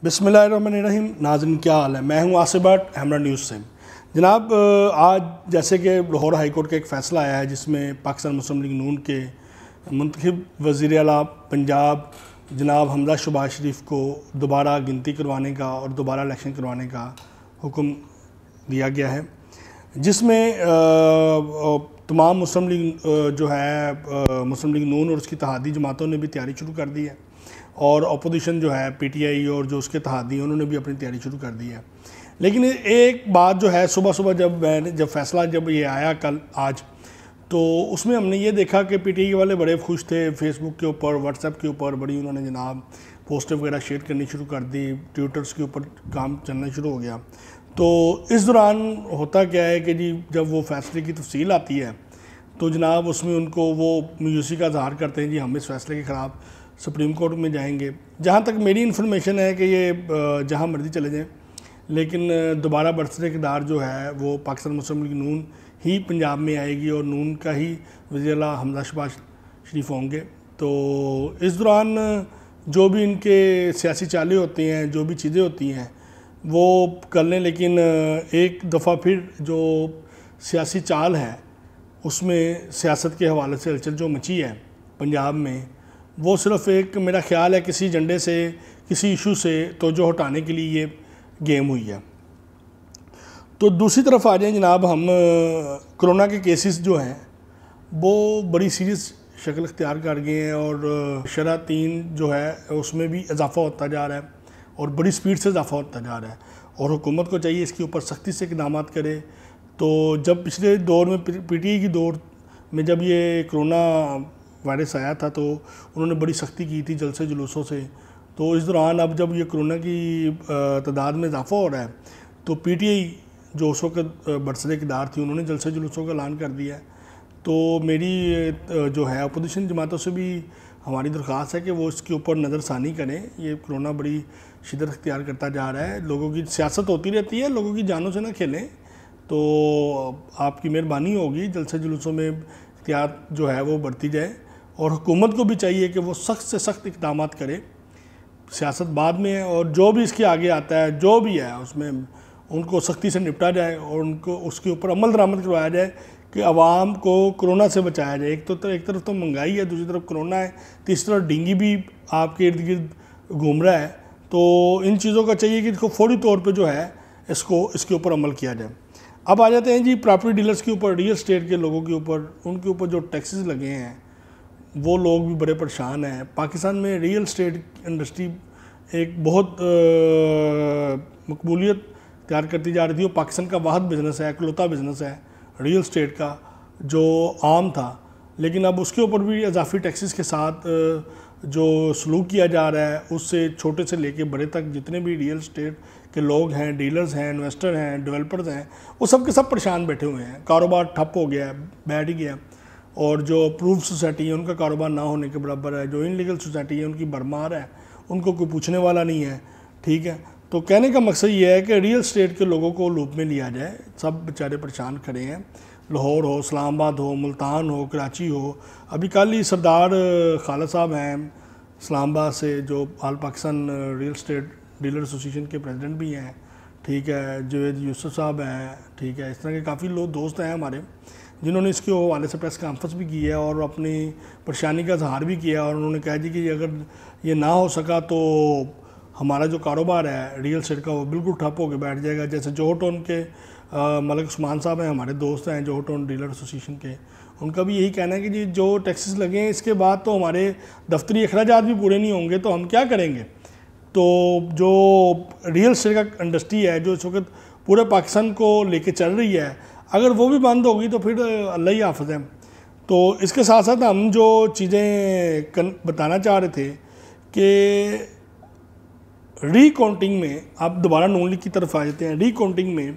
بسم اللہ الرحمن الرحیم. ناظرین کیا حال ہے؟ میں ہوں آصف بٹ ہیمرا نیوز سے. جناب آج جیسے کہ لاہور ہائی کورٹ کا ایک فیصلہ آیا ہے جس میں پاکستان مسلم لیگ نون کے منتخب وزیر اعلیٰ پنجاب جناب حمزہ شہباز شریف کو دوبارہ گنتی کروانے کا اور دوبارہ الیکشن کروانے کا حکم دیا گیا ہے، جس میں تمام مسلم لیگ جو ہے مسلم لیگ نون اور اس کی اتحادی جماعتوں نے بھی تیاری شروع کر دی ہے، اور اپوزیشن جو ہے پی ٹی آئی اور جو اس کے اتحادی انہوں نے بھی اپنی تیاری شروع کر دی ہے. لیکن ایک بات جو ہے صبح جب فیصلہ جب یہ آیا آج تو اس میں ہم نے یہ دیکھا کہ پی ٹی آئی والے بڑے خوش تھے. فیس بک کے اوپر، واٹس ایپ کے اوپر بڑی انہوں نے جناب پوسٹر وغیرہ شیئر کرنی شروع کر دی، ٹویٹرز کے اوپر کام چلنا شروع ہو گیا. تو اس دوران ہوتا کیا ہے کہ جی جب وہ فیصلے کی تفصیل آتی ہے تو جناب اس میں ان کو وہ مایوسی کا اظہار کرتے ہیں، جی ہم اس فیصلے کے خلاف سپریم کورٹ میں جائیں گے. جہاں تک میری انفارمیشن ہے کہ یہ جہاں مرضی چلے جائیں، لیکن دوبارہ برسر اقتدار جو ہے وہ پاکستان مسلم لیگ نون ہی پنجاب میں آئے گی اور نون کا ہی وزیر اعلیٰ حمزہ شہباز شریف ہوں گے. تو اس دوران جو بھی ان کے سیاسی چالے ہوتے ہیں، جو بھی چیزیں ہوتی ہیں وہ کر لیں، لیکن ایک دفعہ پھر جو سیاسی چال ہے اس میں سیاست کے حوالے سے ہلچل جو مچی ہے پنجاب میں، وہ صرف ایک میرا خیال ہے کسی ایجنڈے سے، کسی ایشو سے توجہ ہٹانے کے لیے یہ گیم ہوئی ہے. تو دوسری طرف آ جائیں جناب، ہم کرونا کے کیسز جو ہیں وہ بڑی سیریس شکل اختیار کر گئے ہیں اور شرح 3 جو ہے اس میں بھی اضافہ ہوتا جا رہا ہے اور بڑی سپیڈ سے اضافہ ہوتا جا رہا ہے، اور حکومت کو چاہیے اس کے اوپر سختی سے اقدامات کرے. تو جب پچھلے دور میں پی ٹی آئی کی دور میں جب یہ کرونا وائرس آیا تھا تو انہوں نے بڑی سختی کی تھی جلسے جلوسوں سے. تو اس دوران اب جب یہ کرونا کی تعداد میں اضافہ ہو رہا ہے تو پی ٹی آئی جو اس وقت برسر اقتدار تھی انہوں نے جلسے جلوسوں کا اعلان کر دیا ہے. تو میری جو ہے اپوزیشن جماعتوں سے بھی ہماری درخواست ہے کہ وہ اس کے اوپر نظر ثانی کریں. یہ کرونا بڑی شدت اختیار کرتا جا رہا ہے، لوگوں کی سیاست ہوتی رہتی ہے، لوگوں کی جانوں سے نہ کھیلیں. تو آپ کی مہربانی ہوگی جلسے جلوسوں میں احتیاط جو ہے وہ برتی جائے، اور حکومت کو بھی چاہیے کہ وہ سخت سے سخت اقدامات کرے. سیاست بعد میں ہے اور جو بھی اس کے آگے آتا ہے جو بھی ہے اس میں ان کو سختی سے نپٹا جائے اور ان کو اس کے اوپر عمل درآمد کروایا جائے کہ عوام کو کرونا سے بچایا جائے. ایک طرف تو مہنگائی ہے، دوسری طرف کرونا ہے، تیسری طرف ڈینگی بھی آپ کے ارد گرد گھوم رہا ہے. تو ان چیزوں کا چاہیے کہ اس کو فوری طور پہ جو ہے اس کے اوپر عمل کیا جائے. اب آ جاتے ہیں جی پراپرٹی ڈیلرز کے اوپر، ریئل اسٹیٹ کے لوگوں کے اوپر. ان کے اوپر جو ٹیکسز لگے ہیں وہ لوگ بھی بڑے پریشان ہیں. پاکستان میں ریئل اسٹیٹ انڈسٹری ایک بہت مقبولیت تیار کرتی جا رہی تھی، اور پاکستان کا واحد بزنس ہے، اکلوتا بزنس ہے ریئل اسٹیٹ کا جو عام تھا. لیکن اب اس کے اوپر بھی اضافی ٹیکسز کے ساتھ جو سلوک کیا جا رہا ہے اس سے چھوٹے سے لے کے بڑے تک جتنے بھی ریئل اسٹیٹ کے لوگ ہیں، ڈیلرز ہیں، انویسٹر ہیں، ڈیولپرز ہیں، وہ سب کے سب پریشان بیٹھے ہوئے ہیں. کاروبار ٹھپ ہو گیا ہے، بیٹھ ہی گیا. اور جو اپروو سوسائٹی ہے ان کا کاروبار نہ ہونے کے برابر ہے. جو ان لیگل سوسائٹی ہے ان کی بھرمار ہے، ان کو کوئی پوچھنے والا نہیں ہے. ٹھیک ہے، تو کہنے کا مقصد یہ ہے کہ ریئل اسٹیٹ کے لوگوں کو لوپ میں لیا جائے. سب بیچارے پریشان کھڑے ہیں، لاہور ہو، اسلام آباد ہو، ملتان ہو، کراچی ہو. ابھی کل ہی سردار خالد صاحب ہیں اسلام آباد سے جو all Pakistan real estate dealer association کے پریزیڈنٹ بھی ہیں. ٹھیک ہے، جوید یوسف صاحب ہیں. ٹھیک ہے، اس طرح کے کافی لوگ دوست ہیں ہمارے جنہوں نے اس کے حوالے سے پریس کانفرنس بھی کی ہے اور اپنی پریشانی کا اظہار بھی کیا، اور انہوں نے کہا جی کہ اگر یہ نہ ہو سکا تو ہمارا جو کاروبار ہے ریئل اسٹیٹ کا وہ بالکل ٹھپ ہو کے بیٹھ جائے گا. جیسے جوہر ٹاؤن کے ملک عثمان صاحب ہیں، ہمارے دوست ہیں جوہر ٹاؤن ڈیلر ایسوسیشن کے. ان کا بھی یہی کہنا ہے کہ جی جو ٹیکسز لگے ہیں اس کے بعد تو ہمارے دفتری اخراجات بھی پورے نہیں ہوں گے تو ہم کیا کریں گے. تو جو ریئل اسٹیٹ کا انڈسٹری ہے جو اس وقت پورے پاکستان کو لے کے چل رہی ہے، اگر وہ بھی بند ہوگی تو پھر اللہ ہی حافظ ہے. تو اس کے ساتھ ساتھ ہم جو چیزیں بتانا چاہ رہے تھے کہ ری کاؤنٹنگ میں آپ دوبارہ نون لیگ کی طرف آ جاتے ہیں. ری کاؤنٹنگ میں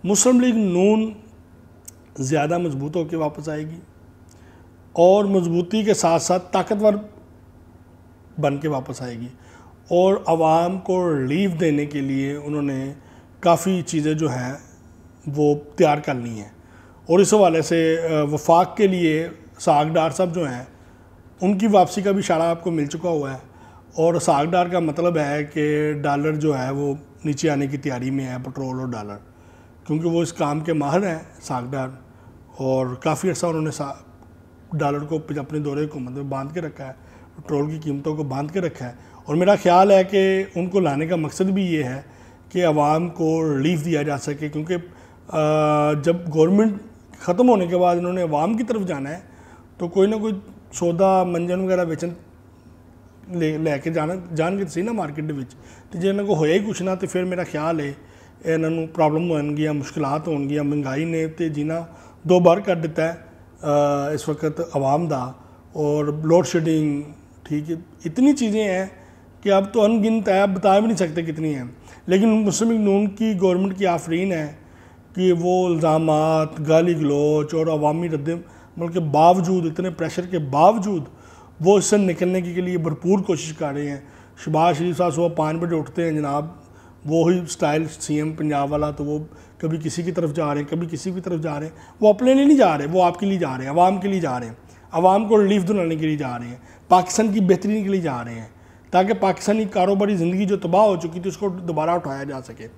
مسلم لیگ نون زیادہ مضبوط ہو کے واپس آئے گی، اور مضبوطی کے ساتھ ساتھ طاقتور بن کے واپس آئے گی. اور عوام کو ریلیف دینے کے لیے انہوں نے کافی چیزیں جو ہیں وہ تیار کر لی ہیں. اور اس حوالے سے وفاق کے لیے ساگ ڈار صاحب جو ہیں ان کی واپسی کا بھی اشارہ آپ کو مل چکا ہوا ہے. اور ساگ ڈار کا مطلب ہے کہ ڈالر جو ہے وہ نیچے آنے کی تیاری میں ہے، پٹرول اور ڈالر، کیونکہ وہ اس کام کے ماہر ہیں ساگ ڈار، اور کافی عرصہ انہوں نے ڈالر کو اپنے دورے حکومت میں باندھ کے رکھا ہے، پٹرول کی قیمتوں کو باندھ کے رکھا ہے. اور میرا خیال ہے کہ ان کو لانے کا مقصد بھی یہ ہے کہ عوام کو ریلیف دیا جا سکے، کیونکہ جب گورنمنٹ ختم ہونے کے بعد انہوں نے عوام کی طرف جانا ہے تو کوئی نہ کوئی سودا منجن وغیرہ بیچن لے کے جان کے سی نا مارکیٹ دے وچ، تے جے انہاں کو ہویا ہی کچھ نہ تے پھر میرا خیال ہے انہاں نوں پرابلم ہون گیاں، مشکلات ہون گیاں. مہنگائی نے تے جینا دو بار کر دیتا ہے اس وقت عوام دا، اور لوڈ شیڈنگ، ٹھیک ہے، اتنی چیزیں ہیں کہ اب تو ان گنت ہے، بتا بھی نہیں سکتے کتنی ہیں. لیکن مسلم لیگ نون کی گورنمنٹ کی آفرین ہے کہ وہ الزامات، گالی گلوچ اور عوامی رد عمل کے باوجود، اتنے پریشر کے باوجود وہ اس سے نکلنے کے لیے بھرپور کوشش کر رہے ہیں. شہباز شریف صاحب صبح 5 بجے اٹھتے ہیں جناب، وہی سٹائل سی ایم پنجاب والا، تو وہ کبھی کسی کی طرف جا رہے ہیں، کبھی کسی کی طرف جا رہے ہیں. وہ اپنے لیے نہیں جا رہے، وہ آپ کے لیے جا رہے ہیں، عوام کے لیے جا رہے ہیں، عوام کو ریلیف دلانے کے لیے جا رہے ہیں، پاکستان کی بہتری کے لیے جا رہے ہیں، تاکہ پاکستانی کاروباری زندگی جو تباہ ہو چکی تھی اس کو دوبارہ اٹھایا جا سکے.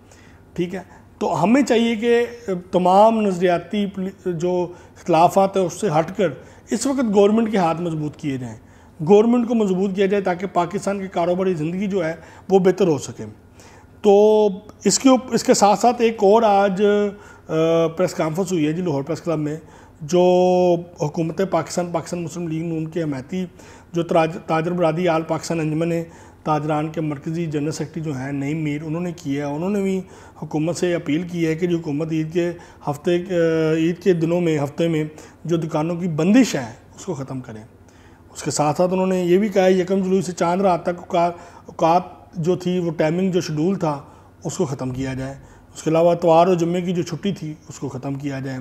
ٹھیک ہے، تو ہمیں چاہیے کہ تمام نظریاتی جو اختلافات ہیں اس سے ہٹ کر اس وقت گورنمنٹ کے ہاتھ مضبوط کیے جائیں، گورنمنٹ کو مضبوط کیا جائے تاکہ پاکستان کی کاروباری زندگی جو ہے وہ بہتر ہو سکے. تو اس کے ساتھ ساتھ ایک اور آج پریس کانفرنس ہوئی ہے جی لاہور پریس کلب میں، جو حکومت پاکستان مسلم لیگ نون کے حمایتی جو تاجر برادری آل پاکستان انجمن تاجران کے مرکزی جنرل سیکرٹری جو ہیں نعیم میر، انہوں نے کی ہے، انہوں نے بھی حکومت سے اپیل کی ہے کہ جو حکومت عید کے دنوں میں ہفتے میں جو دکانوں کی بندش ہے اس کو ختم کریں. اس کے ساتھ ساتھ انہوں نے یہ بھی کہا ہے 1 جولائی سے چاند رات تک اوقات جو تھی، وہ ٹائمنگ جو شیڈول تھا اس کو ختم کیا جائے. اس کے علاوہ اتوار اور جمعے کی جو چھٹی تھی اس کو ختم کیا جائے.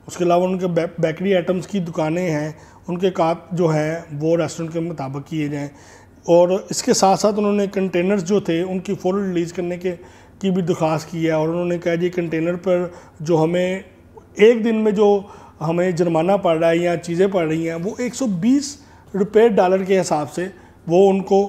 اس کے علاوہ ان کے بیکری آئٹمز کی دکانیں ہیں، ان کے اوقات جو ہیں وہ ریسٹورنٹ کے مطابق کیے جائیں. اور اس کے ساتھ ساتھ انہوں نے کنٹینرز جو تھے ان کی فوراً ریلیز کرنے کی بھی درخواست کی ہے. اور انہوں نے کہا جی کنٹینر پر جو ہمیں ایک دن میں جو ہمیں جرمانہ پڑ رہا ہے یا چیزیں پڑ رہی ہیں وہ 120 روپے ڈالر کے حساب سے وہ ان کو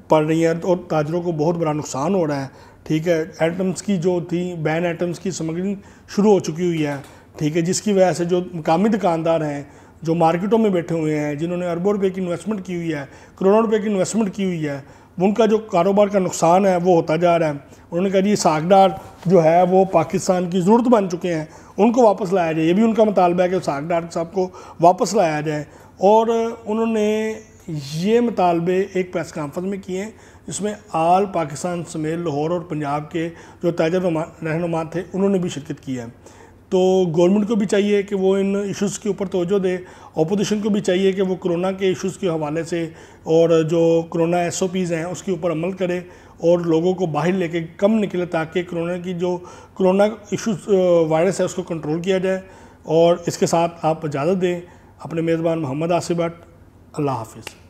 پڑ رہی ہیں، اور تاجروں کو بہت بڑا نقصان ہو رہا ہے. ٹھیک ہے، آئٹمز کی جو تھی بین آئٹمز کی سمگلنگ شروع ہو چکی ہوئی ہے. ٹھیک ہے، جس کی وجہ سے جو مقامی دکاندار ہیں جو مارکیٹوں میں بیٹھے ہوئے ہیں، جنہوں نے اربوں روپے کی انویسٹمنٹ کی ہوئی ہے، کروڑوں روپے کی انویسٹمنٹ کی ہوئی ہے، ان کا جو کاروبار کا نقصان ہے وہ ہوتا جا رہا ہے. انہوں نے کہا جی ساگ ڈار جو ہے وہ پاکستان کی ضرورت بن چکے ہیں، ان کو واپس لایا جائے. یہ بھی ان کا مطالبہ ہے کہ ساگ ڈار صاحب کو واپس لایا جائے. اور انہوں نے یہ مطالبے ایک پریس کانفرنس میں کیے ہیں جس میں آل پاکستان سمیت لاہور اور پنجاب کے جو تاجر رہنما تھے انہوں نے بھی شرکت کی ہے. تو گورنمنٹ کو بھی چاہیے کہ وہ ان ایشوز کے اوپر توجہ دے، اپوزیشن کو بھی چاہیے کہ وہ کرونا کے ایشوز کے حوالے سے اور جو کرونا SOPs ہیں اس کے اوپر عمل کرے اور لوگوں کو باہر لے کے کم نکلے، تاکہ کرونا ایشوز وائرس ہے اس کو کنٹرول کیا جائے. اور اس کے ساتھ آپ اجازت دیں. اپنے میزبان محمد آصف بٹ، اللہ حافظ.